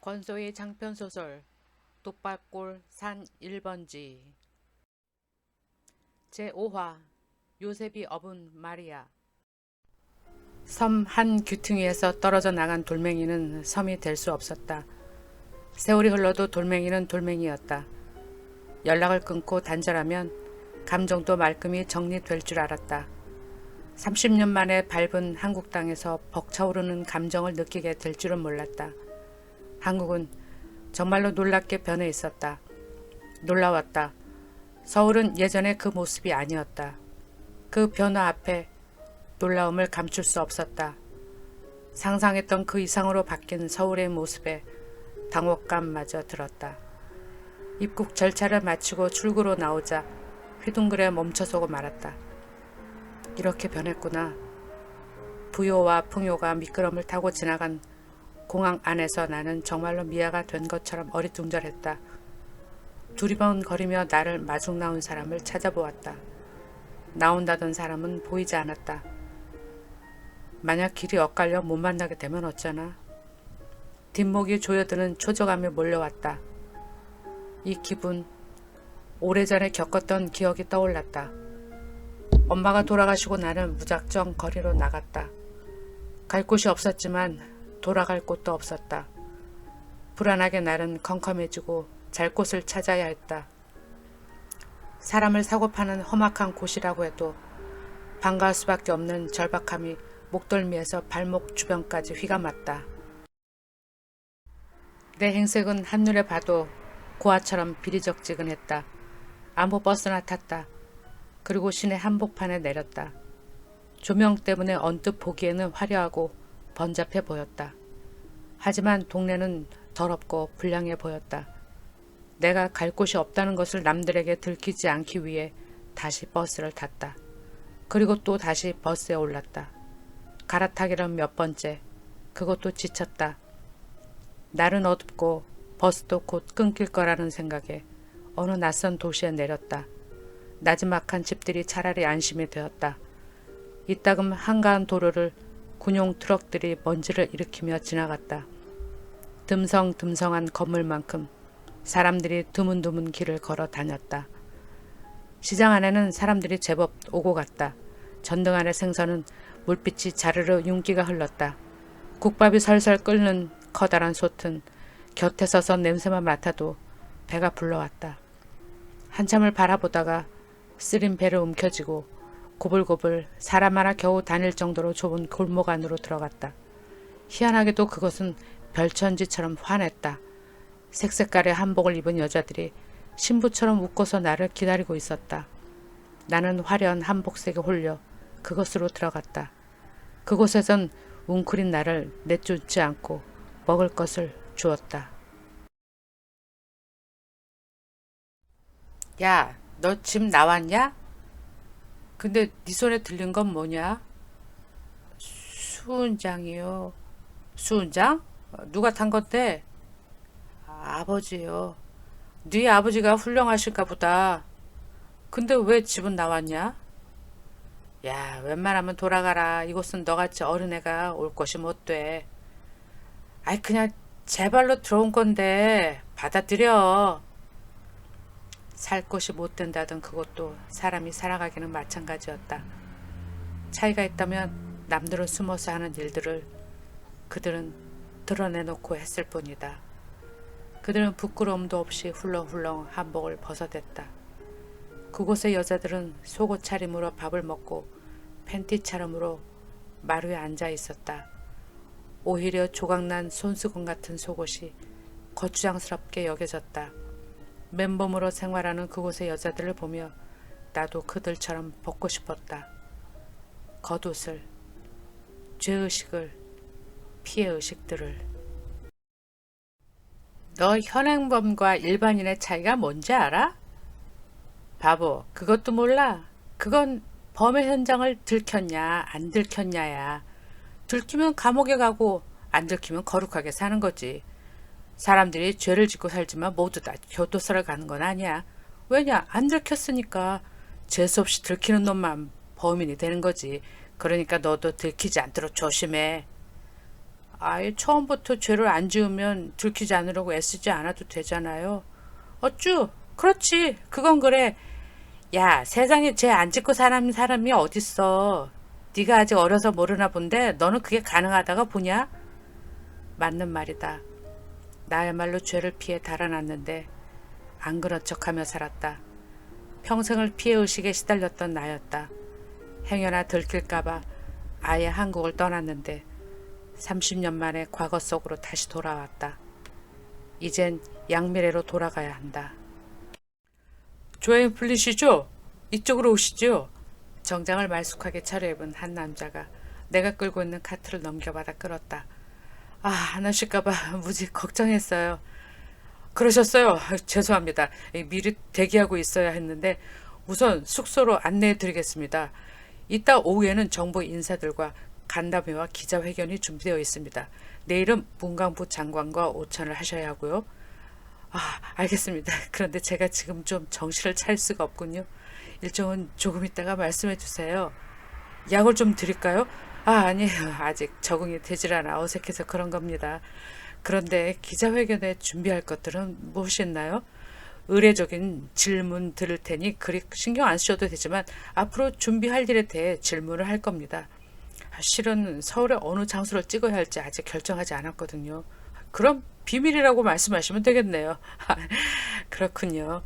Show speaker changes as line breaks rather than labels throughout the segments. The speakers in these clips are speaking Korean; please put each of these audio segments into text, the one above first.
권소의 장편소설 독박골 산 1번지 제5화 요셉이 업은 마리아. 섬 한 귀퉁이에서 떨어져 나간 돌멩이는 섬이 될 수 없었다. 세월이 흘러도 돌멩이는 돌멩이였다. 연락을 끊고 단절하면 감정도 말끔히 정리될 줄 알았다. 30년 만에 밟은 한국 땅에서 벅차오르는 감정을 느끼게 될 줄은 몰랐다. 한국은 정말로 놀랍게 변해 있었다. 놀라웠다. 서울은 예전의 그 모습이 아니었다. 그 변화 앞에 놀라움을 감출 수 없었다. 상상했던 그 이상으로 바뀐 서울의 모습에 당혹감마저 들었다. 입국 절차를 마치고 출구로 나오자 휘둥그레 멈춰서고 말았다. 이렇게 변했구나. 부요와 풍요가 미끄럼을 타고 지나간 공항 안에서 나는 정말로 미아가 된 것처럼 어리둥절했다. 두리번거리며 나를 마중 나온 사람을 찾아보았다. 나온다던 사람은 보이지 않았다. 만약 길이 엇갈려 못 만나게 되면 어쩌나. 뒷목이 조여드는 초조감이 몰려왔다. 이 기분, 오래전에 겪었던 기억이 떠올랐다. 엄마가 돌아가시고 나는 무작정 거리로 나갔다. 갈 곳이 없었지만 돌아갈 곳도 없었다. 불안하게 날은 컴컴해지고 잘 곳을 찾아야 했다. 사람을 사고 파는 험악한 곳이라고 해도 반가울 수밖에 없는 절박함이 목덜미에서 발목 주변까지 휘감았다. 내 행색은 한눈에 봐도 고아처럼 비리적지근했다. 아무 버스나 탔다. 그리고 시내 한복판에 내렸다. 조명 때문에 언뜻 보기에는 화려하고 번잡해 보였다. 하지만 동네는 더럽고 불량해 보였다. 내가 갈 곳이 없다는 것을 남들에게 들키지 않기 위해 다시 버스를 탔다. 그리고 또 다시 버스에 올랐다. 갈아타기는 몇 번째. 그것도 지쳤다. 날은 어둡고 버스도 곧 끊길 거라는 생각에 어느 낯선 도시에 내렸다. 나지막한 집들이 차라리 안심이 되었다. 이따금 한가한 도로를 군용 트럭들이 먼지를 일으키며 지나갔다. 듬성듬성한 건물만큼 사람들이 드문드문 길을 걸어 다녔다. 시장 안에는 사람들이 제법 오고 갔다. 전등 안의 생선은 물빛이 자르르 윤기가 흘렀다. 국밥이 설설 끓는 커다란 솥은 곁에 서서 냄새만 맡아도 배가 불러왔다. 한참을 바라보다가 쓰린 배를 움켜쥐고 고불고불 사람 하나 겨우 다닐 정도로 좁은 골목 안으로 들어갔다. 희한하게도 그것은 별천지처럼 환했다. 색색깔의 한복을 입은 여자들이 신부처럼 웃고서 나를 기다리고 있었다. 나는 화려한 한복색에 홀려 그곳으로 들어갔다. 그곳에선 웅크린 나를 내쫓지 않고 먹을 것을 주었다. 야, 너 집 나왔냐? 근데 네 손에 들린 건 뭐냐? 수은장이요. 수은장? 누가 탄 건데? 아버지요. 네 아버지가 훌륭하실까 보다. 근데 왜 집은 나왔냐? 야, 웬만하면 돌아가라. 이곳은 너같이 어린애가 올 곳이 못 돼. 아이, 그냥 제 발로 들어온 건데 받아들여. 살 곳이 못 된다던 그것도 사람이 살아가기는 마찬가지였다. 차이가 있다면 남들은 숨어서 하는 일들을 그들은 드러내놓고 했을 뿐이다. 그들은 부끄러움도 없이 훌렁훌렁 한복을 벗어댔다. 그곳의 여자들은 속옷 차림으로 밥을 먹고 팬티 차림으로 마루에 앉아 있었다. 오히려 조각난 손수건 같은 속옷이 거추장스럽게 여겨졌다. 맨몸으로 생활하는 그곳의 여자들을 보며 나도 그들처럼 벗고 싶었다. 겉옷을, 죄의식을, 피해의식들을. 너 현행범과 일반인의 차이가 뭔지 알아? 바보, 그것도 몰라. 그건 범의 현장을 들켰냐 안 들켰냐야. 들키면 감옥에 가고 안 들키면 거룩하게 사는 거지. 사람들이 죄를 짓고 살지만 모두 다 교도소를 가는 건 아니야. 왜냐? 안 들켰으니까. 재수없이 들키는 놈만 범인이 되는 거지. 그러니까 너도 들키지 않도록 조심해. 아예 처음부터 죄를 안 지으면 들키지 않으려고 애쓰지 않아도 되잖아요. 어쭈? 그렇지. 그건 그래. 야, 세상에 죄 안 짓고 사는 사람이 어딨어. 네가 아직 어려서 모르나 본데 너는 그게 가능하다가 보냐? 맞는 말이다. 나야말로 죄를 피해 달아났는데 안 그런 척하며 살았다. 평생을 피해의식에 시달렸던 나였다. 행여나 들킬까봐 아예 한국을 떠났는데 30년 만에 과거 속으로 다시 돌아왔다. 이젠 양미래로 돌아가야 한다. 조앤 플리시죠? 이쪽으로 오시죠. 정장을 말쑥하게 차려입은 한 남자가 내가 끌고 있는 카트를 넘겨받아 끌었다. 아, 안 하실까봐 무지 걱정했어요. 그러셨어요. 죄송합니다. 미리 대기하고 있어야 했는데 우선 숙소로 안내해 드리겠습니다. 이따 오후에는 정부 인사들과 간담회와 기자회견이 준비되어 있습니다. 내일은 문광부 장관과 오찬을 하셔야 하고요. 아, 알겠습니다. 그런데 제가 지금 좀 정신을 차릴 수가 없군요. 일정은 조금 있다가 말씀해 주세요. 약을 좀 드릴까요? 아, 아니에요. 아직 적응이 되질 않아 어색해서 그런 겁니다. 그런데 기자회견에 준비할 것들은 무엇이 있나요? 의례적인 질문 들을 테니 그리 신경 안 쓰셔도 되지만 앞으로 준비할 일에 대해 질문을 할 겁니다. 실은 서울의 어느 장소를 찍어야 할지 아직 결정하지 않았거든요. 그럼 비밀이라고 말씀하시면 되겠네요. 그렇군요.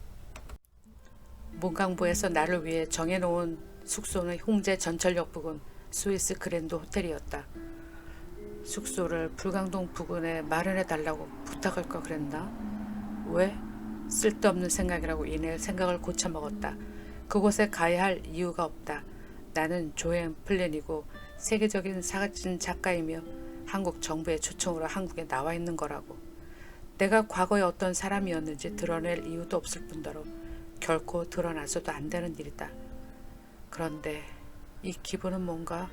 문광부에서 나를 위해 정해놓은 숙소는 홍제 전철역 부근 스위스 그랜드 호텔이었다. 숙소를 불광동 부근에 마련해 달라고 부탁할 걸 그랬나? 왜? 쓸데없는 생각이라고 이내 생각을 고쳐먹었다. 그곳에 가야 할 이유가 없다. 나는 조앤 플린이고 세계적인 사진 작가이며 한국 정부의 초청으로 한국에 나와 있는 거라고. 내가 과거에 어떤 사람이었는지 드러낼 이유도 없을 뿐더러 결코 드러나서도 안 되는 일이다. 그런데 이 기분은 뭔가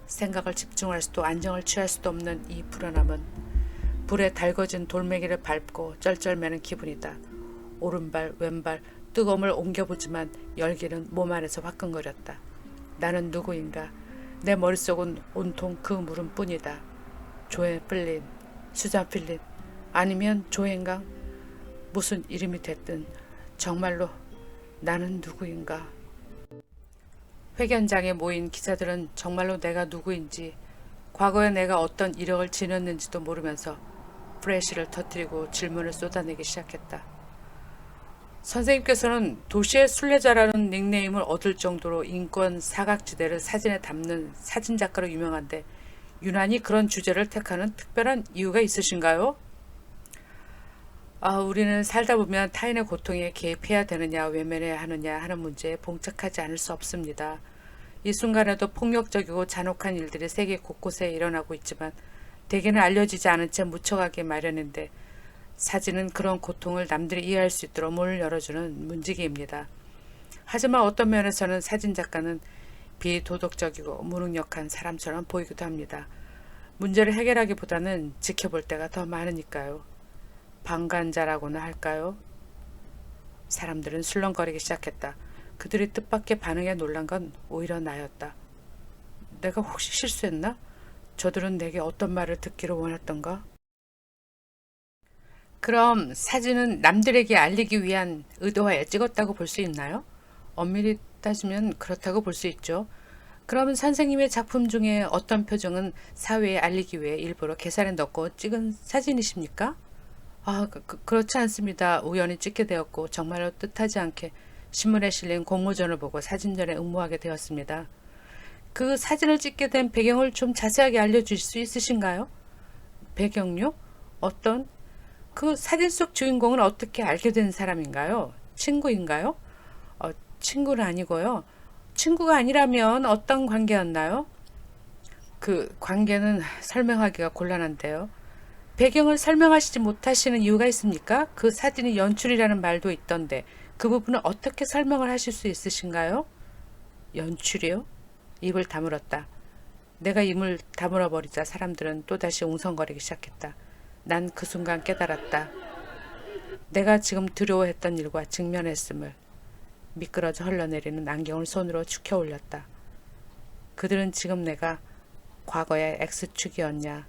생각을 집중할 수도 안정을 취할 수도 없는 이 불안함은 불에 달궈진 돌멩이를 밟고 쩔쩔매는 기분이다. 오른발 왼발 뜨거움을 옮겨보지만 열기는 몸 안에서 화끈거렸다. 나는 누구인가? 내 머릿속은 온통 그 물음뿐이다. 조앤 플린, 수잔 필립, 아니면 조앤강? 무슨 이름이 됐든 정말로 나는 누구인가? 회견장에 모인 기자들은 정말로 내가 누구인지, 과거에 내가 어떤 이력을 지녔는지도 모르면서 프레시를 터뜨리고 질문을 쏟아내기 시작했다. 선생님께서는 도시의 순례자라는 닉네임을 얻을 정도로 인권 사각지대를 사진에 담는 사진작가로 유명한데 유난히 그런 주제를 택하는 특별한 이유가 있으신가요? 우리는 살다 보면 타인의 고통에 개입해야 되느냐 외면해야 하느냐 하는 문제에 봉착하지 않을 수 없습니다. 이 순간에도 폭력적이고 잔혹한 일들이 세계 곳곳에 일어나고 있지만 대개는 알려지지 않은 채 묻혀가기 마련인데 사진은 그런 고통을 남들이 이해할 수 있도록 문을 열어주는 문지기입니다. 하지만 어떤 면에서는 사진작가는 비도덕적이고 무능력한 사람처럼 보이기도 합니다. 문제를 해결하기보다는 지켜볼 때가 더 많으니까요. 방관자라고나 할까요? 사람들은 술렁거리기 시작했다. 그들이 뜻밖의 반응에 놀란 건 오히려 나였다. 내가 혹시 실수했나? 저들은 내게 어떤 말을 듣기를 원했던가? 그럼 사진은 남들에게 알리기 위한 의도하에 찍었다고 볼 수 있나요? 엄밀히 따지면 그렇다고 볼 수 있죠. 그러면 선생님의 작품 중에 어떤 표정은 사회에 알리기 위해 일부러 계산에 넣고 찍은 사진이십니까? 그렇지 않습니다. 우연히 찍게 되었고 정말로 뜻하지 않게 신문에 실린 공모전을 보고 사진전에 응모하게 되었습니다. 그 사진을 찍게 된 배경을 좀 자세하게 알려주실 수 있으신가요? 배경요? 어떤? 그 사진 속 주인공은 어떻게 알게 된 사람인가요? 친구인가요? 친구는 아니고요. 친구가 아니라면 어떤 관계였나요? 그 관계는 설명하기가 곤란한데요. 배경을 설명하시지 못하시는 이유가 있습니까? 그 사진이 연출이라는 말도 있던데 그 부분은 어떻게 설명을 하실 수 있으신가요? 연출이요? 입을 다물었다. 내가 입을 다물어 버리자 사람들은 또다시 웅성거리기 시작했다. 난 그 순간 깨달았다. 내가 지금 두려워했던 일과 직면했음을. 미끄러져 흘러내리는 안경을 손으로 축혀 올렸다. 그들은 지금 내가 과거의 X축이었냐,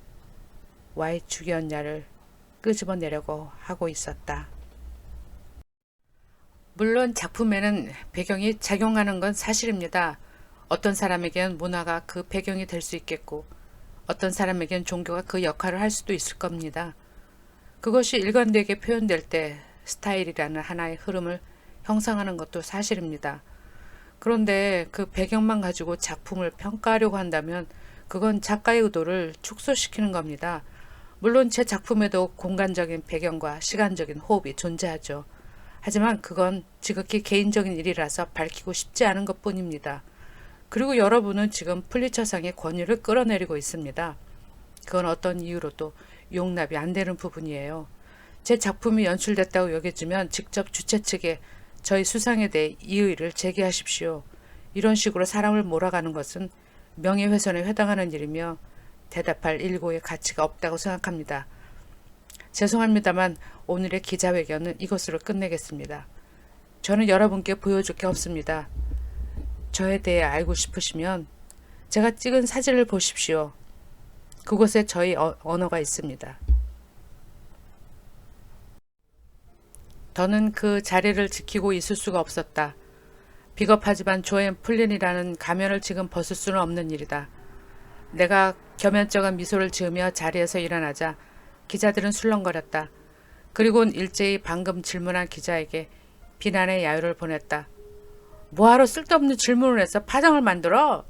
Y축이었냐를 끄집어내려고 하고 있었다. 물론 작품에는 배경이 작용하는 건 사실입니다. 어떤 사람에겐 문화가 그 배경이 될 수 있겠고 어떤 사람에겐 종교가 그 역할을 할 수도 있을 겁니다. 그것이 일관되게 표현될 때 스타일이라는 하나의 흐름을 형성하는 것도 사실입니다. 그런데 그 배경만 가지고 작품을 평가하려고 한다면 그건 작가의 의도를 축소시키는 겁니다. 물론 제 작품에도 공간적인 배경과 시간적인 호흡이 존재하죠. 하지만 그건 지극히 개인적인 일이라서 밝히고 싶지 않은 것뿐입니다. 그리고 여러분은 지금 플리처상의 권위를 끌어내리고 있습니다. 그건 어떤 이유로도 용납이 안 되는 부분이에요. 제 작품이 연출됐다고 여겨지면 직접 주최 측에 저희 수상에 대해 이의를 제기하십시오. 이런 식으로 사람을 몰아가는 것은 명예훼손에 해당하는 일이며 대답할 일고의 가치가 없다고 생각합니다. 죄송합니다만 오늘의 기자회견은 이것으로 끝내겠습니다. 저는 여러분께 보여줄 게 없습니다. 저에 대해 알고 싶으시면 제가 찍은 사진을 보십시오. 그곳에 저희 언어가 있습니다. 더는 그 자리를 지키고 있을 수가 없었다. 비겁하지만 조앤 플린이라는 가면을 지금 벗을 수는 없는 일이다. 내가 겸연쩍은 미소를 지으며 자리에서 일어나자 기자들은 술렁거렸다. 그리고는 일제히 방금 질문한 기자에게 비난의 야유를 보냈다. 뭐하러 쓸데없는 질문을 해서 파장을 만들어?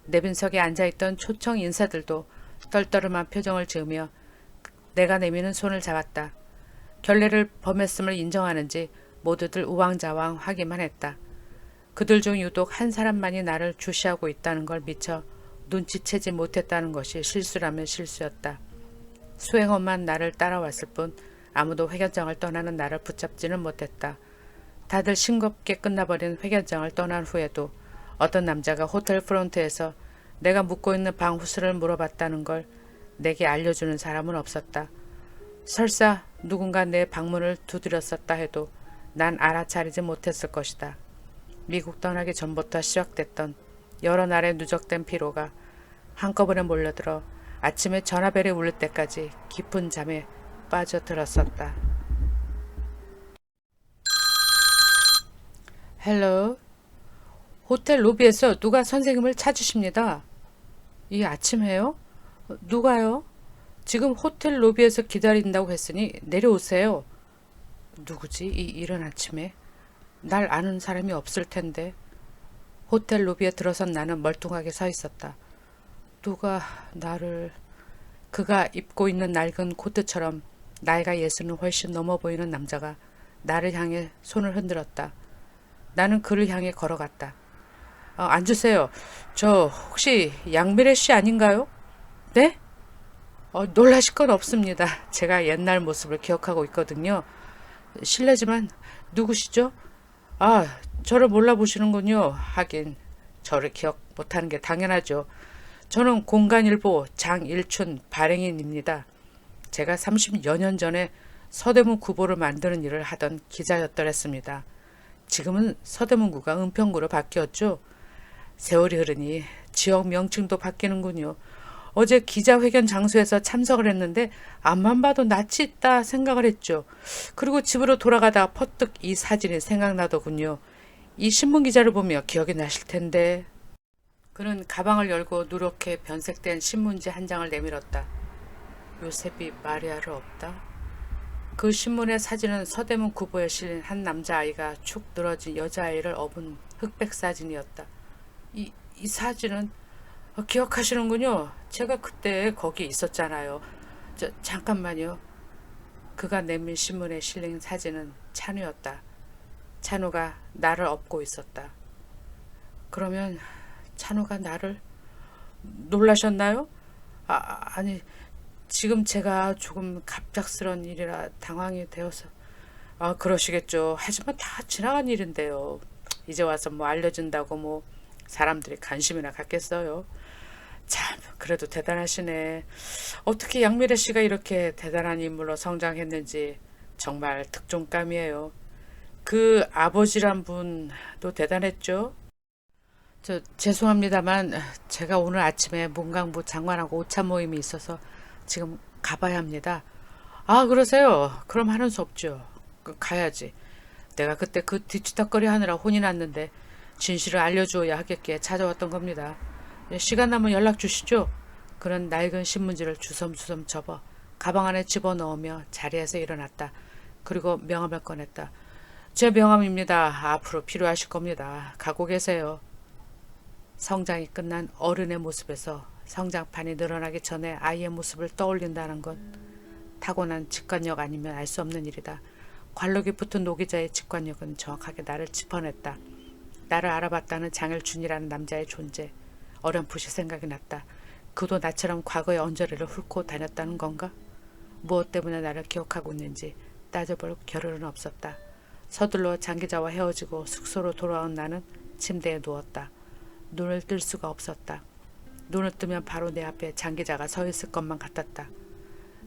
내빈석에 앉아있던 초청 인사들도 떨떠름한 표정을 지으며 내가 내미는 손을 잡았다. 결례를 범했음을 인정하는지 모두들 우왕좌왕 하기만 했다. 그들 중 유독 한 사람만이 나를 주시하고 있다는 걸 미처 눈치채지 못했다는 것이 실수라면 실수였다. 수행원만 나를 따라왔을 뿐 아무도 회견장을 떠나는 나를 붙잡지는 못했다. 다들 싱겁게 끝나버린 회견장을 떠난 후에도 어떤 남자가 호텔 프론트에서 내가 묵고 있는 방 후수를 물어봤다는 걸 내게 알려주는 사람은 없었다. 설사 누군가 내 방문을 두드렸었다 해도 난 알아차리지 못했을 것이다. 미국 떠나기 전부터 시작됐던 여러 날의 누적된 피로가 한꺼번에 몰려들어 아침에 전화벨이 울릴 때까지 깊은 잠에 빠져들었었다. 헬로. 호텔 로비에서 누가 선생님을 찾으십니다. 이 아침에요? 누가요? 지금 호텔 로비에서 기다린다고 했으니 내려오세요. 누구지? 이 이른 아침에? 날 아는 사람이 없을 텐데. 호텔 로비에 들어선 나는 멀뚱하게 서 있었다. 누가 나를... 그가 입고 있는 낡은 코트처럼 나이가 60은 훨씬 넘어 보이는 남자가 나를 향해 손을 흔들었다. 나는 그를 향해 걸어갔다. 앉으세요. 저 혹시 양미래 씨 아닌가요? 네? 놀라실 건 없습니다. 제가 옛날 모습을 기억하고 있거든요. 실례지만 누구시죠? 저를 몰라보시는군요. 하긴 저를 기억 못하는 게 당연하죠. 저는 공간일보 장일춘 발행인입니다. 제가 30여 년 전에 서대문 구보를 만드는 일을 하던 기자였더랬습니다. 지금은 서대문구가 은평구로 바뀌었죠. 세월이 흐르니 지역 명칭도 바뀌는군요. 어제 기자회견 장소에서 참석을 했는데 앞만 봐도 낯이 있다 생각을 했죠. 그리고 집으로 돌아가다가 퍼뜩 이 사진이 생각나더군요. 이 신문기자를 보며 기억이 나실 텐데. 그는 가방을 열고 누렇게 변색된 신문지 한 장을 내밀었다. 요셉이 마리아를 없다. 그 신문의 사진은 서대문 구보에 실린 한 남자아이가 축 늘어진 여자아이를 업은 흑백 사진이었다. 이 사진은 기억하시는군요. 제가 그때 거기 있었잖아요. 잠깐만요. 그가 내민 신문에 실린 사진은 찬우였다. 찬우가 나를 업고 있었다. 그러면 찬우가 나를... 놀라셨나요? 아니, 지금 제가 조금 갑작스런 일이라 당황이 되어서... 그러시겠죠. 하지만 다 지나간 일인데요. 이제 와서 뭐 알려준다고 뭐 사람들이 관심이나 갖겠어요. 참, 그래도 대단하시네. 어떻게 양미래 씨가 이렇게 대단한 인물로 성장했는지 정말 특종감이에요. 그 아버지란 분도 대단했죠. 죄송합니다만 제가 오늘 아침에 문광부 장관하고 오찬 모임이 있어서 지금 가봐야 합니다. 아, 그러세요? 그럼 하는 수 없죠. 가야지. 내가 그때 그 뒤치다거리 하느라 혼이 났는데 진실을 알려주어야 하겠기에 찾아왔던 겁니다. 시간 나면 연락 주시죠. 그런 낡은 신문지를 주섬주섬 접어 가방 안에 집어넣으며 자리에서 일어났다. 그리고 명함을 꺼냈다. 제 명함입니다. 앞으로 필요하실 겁니다. 갖고 계세요. 성장이 끝난 어른의 모습에서 성장판이 늘어나기 전에 아이의 모습을 떠올린다는 건 타고난 직관력 아니면 알 수 없는 일이다. 관록이 붙은 노기자의 직관력은 정확하게 나를 짚어냈다. 나를 알아봤다는 장일준이라는 남자의 존재. 어렴풋이 생각이 났다. 그도 나처럼 과거의 언저리를 훑고 다녔다는 건가? 무엇 때문에 나를 기억하고 있는지 따져볼 겨를은 없었다. 서둘러 장기자와 헤어지고 숙소로 돌아온 나는 침대에 누웠다. 눈을 뜰 수가 없었다. 눈을 뜨면 바로 내 앞에 장기자가 서 있을 것만 같았다.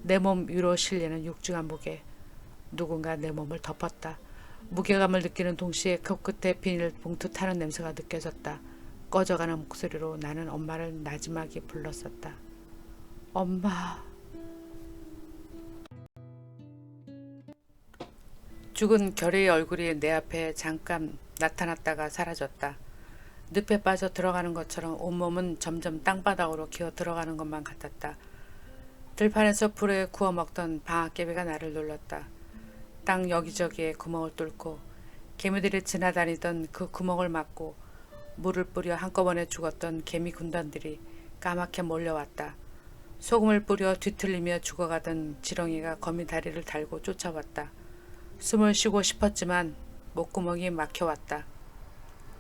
내 몸 위로 실리는 육중한 무게. 누군가 내 몸을 덮었다. 무게감을 느끼는 동시에 코끝에 비닐봉투 타는 냄새가 느껴졌다. 꺼져가는 목소리로 나는 엄마를 나지막이 불렀었다. 엄마. 죽은 결의의 얼굴이 내 앞에 잠깐 나타났다가 사라졌다. 늪에 빠져 들어가는 것처럼 온몸은 점점 땅바닥으로 기어 들어가는 것만 같았다. 들판에서 불에 구워 먹던 방앗개비가 나를 눌렀다. 땅 여기저기에 구멍을 뚫고 개미들이 지나다니던 그 구멍을 막고 물을 뿌려 한꺼번에 죽었던 개미 군단들이 까맣게 몰려왔다. 소금을 뿌려 뒤틀리며 죽어가던 지렁이가 거미 다리를 달고 쫓아왔다. 숨을 쉬고 싶었지만 목구멍이 막혀왔다.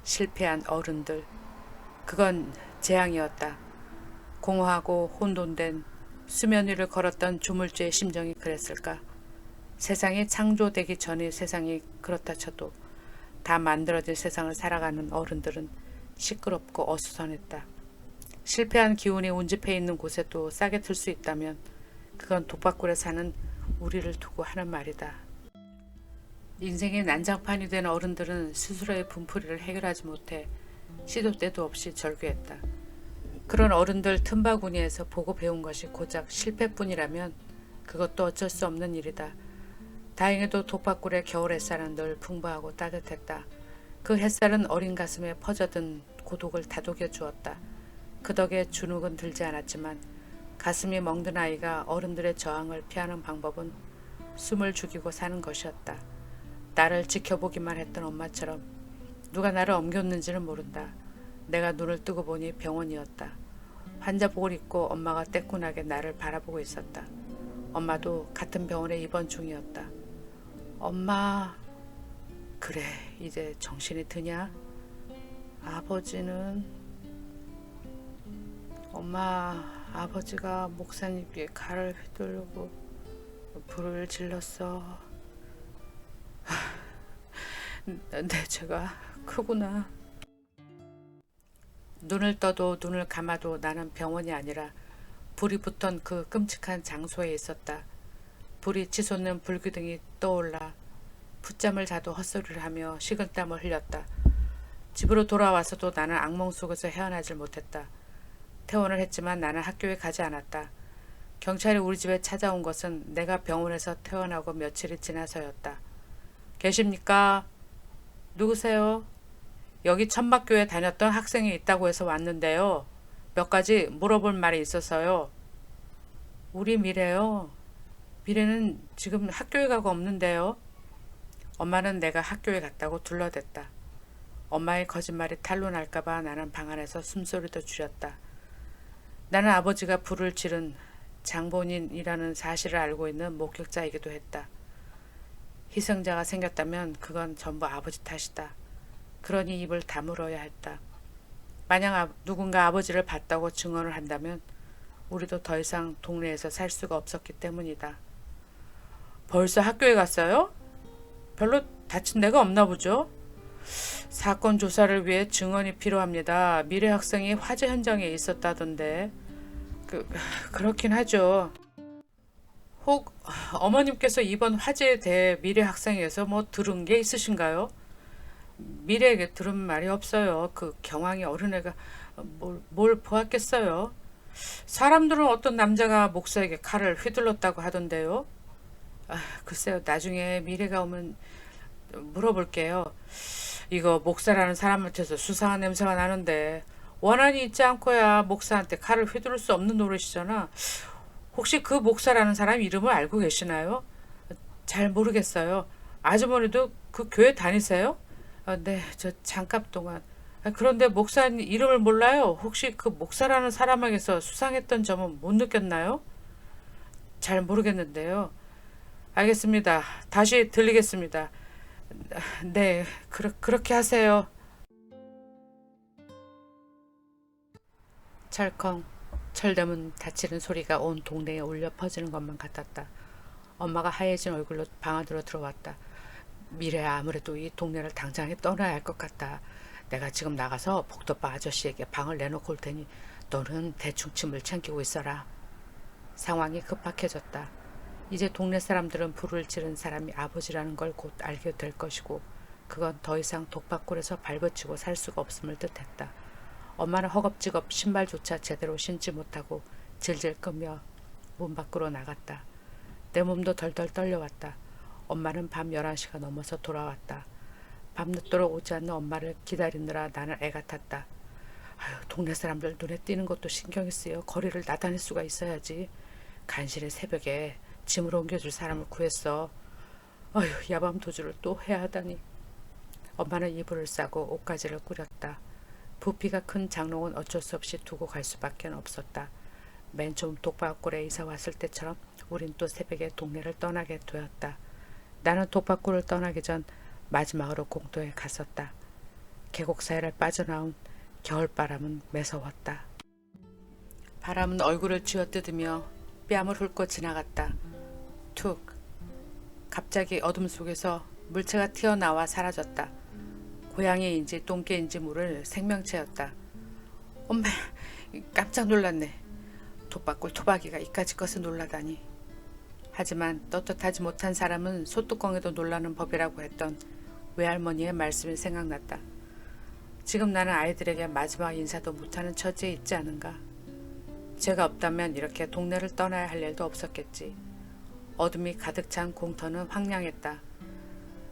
실패한 어른들. 그건 재앙이었다. 공허하고 혼돈된 수면 위를 걸었던 조물주의 심정이 그랬을까. 세상이 창조되기 전의 세상이 그렇다 쳐도 다 만들어질 세상을 살아가는 어른들은 시끄럽고 어수선했다. 실패한 기운이 운집해 있는 곳에도 싸게 틀 수 있다면 그건 독박굴에 사는 우리를 두고 하는 말이다. 인생의 난장판이 된 어른들은 스스로의 분풀이를 해결하지 못해 시도 때도 없이 절규했다. 그런 어른들 틈바구니에서 보고 배운 것이 고작 실패뿐이라면 그것도 어쩔 수 없는 일이다. 다행히도 독박굴의 겨울 햇살은 늘 풍부하고 따뜻했다. 그 햇살은 어린 가슴에 퍼져든 고독을 다독여 주었다. 그 덕에 주눅은 들지 않았지만 가슴이 멍든 아이가 어른들의 저항을 피하는 방법은 숨을 죽이고 사는 것이었다. 나를 지켜보기만 했던 엄마처럼 누가 나를 옮겼는지는 모른다. 내가 눈을 뜨고 보니 병원이었다. 환자복을 입고 엄마가 떼꾼하게 나를 바라보고 있었다. 엄마도 같은 병원에 입원 중이었다. 엄마, 그래, 이제 정신이 드냐? 아버지는? 엄마, 아버지가 목사님께 칼을 휘두르고 불을 질렀어. 내 죄가 크구나. 눈을 떠도 눈을 감아도 나는 병원이 아니라 불이 붙던 그 끔찍한 장소에 있었다. 불이 치솟는 불기둥이 떠올라 풋잠을 자도 헛소리를 하며 식은땀을 흘렸다. 집으로 돌아와서도 나는 악몽 속에서 헤어나질 못했다. 퇴원을 했지만 나는 학교에 가지 않았다. 경찰이 우리 집에 찾아온 것은 내가 병원에서 퇴원하고 며칠이 지나서였다. 계십니까? 누구세요? 여기 천막교에 다녔던 학생이 있다고 해서 왔는데요. 몇 가지 물어볼 말이 있어서요. 우리 미래요? 미래는 지금 학교에 가고 없는데요. 엄마는 내가 학교에 갔다고 둘러댔다. 엄마의 거짓말이 탄로 날까봐 나는 방 안에서 숨소리도 줄였다. 나는 아버지가 불을 지른 장본인이라는 사실을 알고 있는 목격자이기도 했다. 희생자가 생겼다면 그건 전부 아버지 탓이다. 그러니 입을 다물어야 했다. 만약 누군가 아버지를 봤다고 증언을 한다면 우리도 더 이상 동네에서 살 수가 없었기 때문이다. 벌써 학교에 갔어요? 별로 다친 데가 없나 보죠? 사건 조사를 위해 증언이 필요합니다. 미래 학생이 화재 현장에 있었다던데. 그렇긴 하죠. 혹 어머님께서 이번 화재에 대해 미래 학생에서 뭐 들은 게 있으신가요? 미래에게 들은 말이 없어요. 그 경황이 어린애가 뭘 보았겠어요. 사람들은 어떤 남자가 목사에게 칼을 휘둘렀다고 하던데요. 글쎄요, 나중에 미래가 오면 물어볼게요. 이거 목사라는 사람한테서 수상한 냄새가 나는데 원한이 있지 않고야 목사한테 칼을 휘두를 수 없는 노릇이잖아. 혹시 그 목사라는 사람 이름을 알고 계시나요? 잘 모르겠어요. 아주머니도 그 교회 다니세요? 네, 저 잠깐 동안. 그런데 목사님 이름을 몰라요? 혹시 그 목사라는 사람에게서 수상했던 점은 못 느꼈나요? 잘 모르겠는데요. 알겠습니다. 다시 들리겠습니다. 네, 그렇게 하세요. 철컹, 철대문 닫히는 소리가 온 동네에 울려 퍼지는 것만 같았다. 엄마가 하얘진 얼굴로 방 안으로 들어왔다. 미래야, 아무래도 이 동네를 당장에 떠나야 할 것 같다. 내가 지금 나가서 복덕방 아저씨에게 방을 내놓고 올 테니 너는 대충 짐을 챙기고 있어라. 상황이 급박해졌다. 이제 동네 사람들은 불을 지른 사람이 아버지라는 걸 곧 알게 될 것이고 그건 더 이상 독박골에서 발버치고 살 수가 없음을 뜻했다. 엄마는 허겁지겁 신발조차 제대로 신지 못하고 질질 끄며 문 밖으로 나갔다. 내 몸도 덜덜 떨려왔다. 엄마는 밤 11시가 넘어서 돌아왔다. 밤늦도록 오지 않는 엄마를 기다리느라 나는 애가 탔다. 동네 사람들 눈에 띄는 것도 신경이 쓰여 거리를 나다닐 수가 있어야지. 간신히 새벽에 짐을 옮겨줄 사람을 구했어. 야밤 도주를 또 해야 하다니. 엄마는 이불을 싸고 옷가지를 꾸렸다. 부피가 큰 장롱은 어쩔 수 없이 두고 갈 수밖에 없었다. 맨 처음 독박골에 이사 왔을 때처럼 우린 또 새벽에 동네를 떠나게 되었다. 나는 독박골을 떠나기 전 마지막으로 공도에 갔었다. 계곡 사이를 빠져나온 겨울바람은 매서웠다. 바람은 얼굴을 쥐어뜯으며 뺨을 훑고 지나갔다. 툭. 갑자기 어둠 속에서 물체가 튀어나와 사라졌다. 고양이인지 똥개인지 모를 생명체였다. 엄마, 깜짝 놀랐네. 독박골 토박이가 이까짓 것을 놀라다니. 하지만 떳떳하지 못한 사람은 소뚜껑에도 놀라는 법이라고 했던 외할머니의 말씀이 생각났다. 지금 나는 아이들에게 마지막 인사도 못하는 처지에 있지 않은가. 제가 없다면 이렇게 동네를 떠나야 할 일도 없었겠지. 어둠이 가득 찬 공터는 황량했다.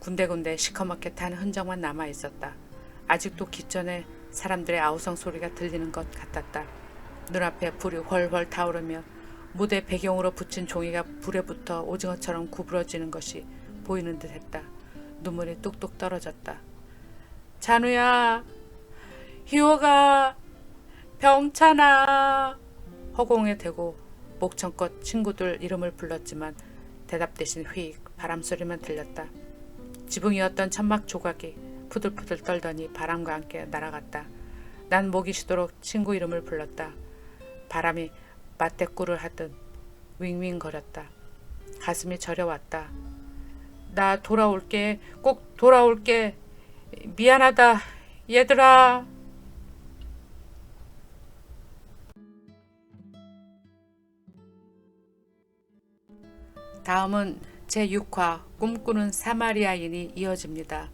군데군데 시커멓게 탄 흔적만 남아있었다. 아직도 기전에 사람들의 아우성 소리가 들리는 것 같았다. 눈앞에 불이 훨훨 타오르며 무대 배경으로 붙인 종이가 불에 붙어 오징어처럼 구부러지는 것이 보이는 듯 했다. 눈물이 뚝뚝 떨어졌다. 찬우야, 희호가, 병찬아. 허공에 대고 목청껏 친구들 이름을 불렀지만 대답 대신 휙 바람소리만 들렸다. 지붕이었던 천막 조각이 푸들푸들 떨더니 바람과 함께 날아갔다. 난 목이 쉬도록 친구 이름을 불렀다. 바람이 맞대꾸를 하듯 윙윙거렸다. 가슴이 저려왔다. 나 돌아올게. 꼭 돌아올게. 미안하다. 얘들아. 다음은 제6화 꿈꾸는 사마리아인이 이어집니다.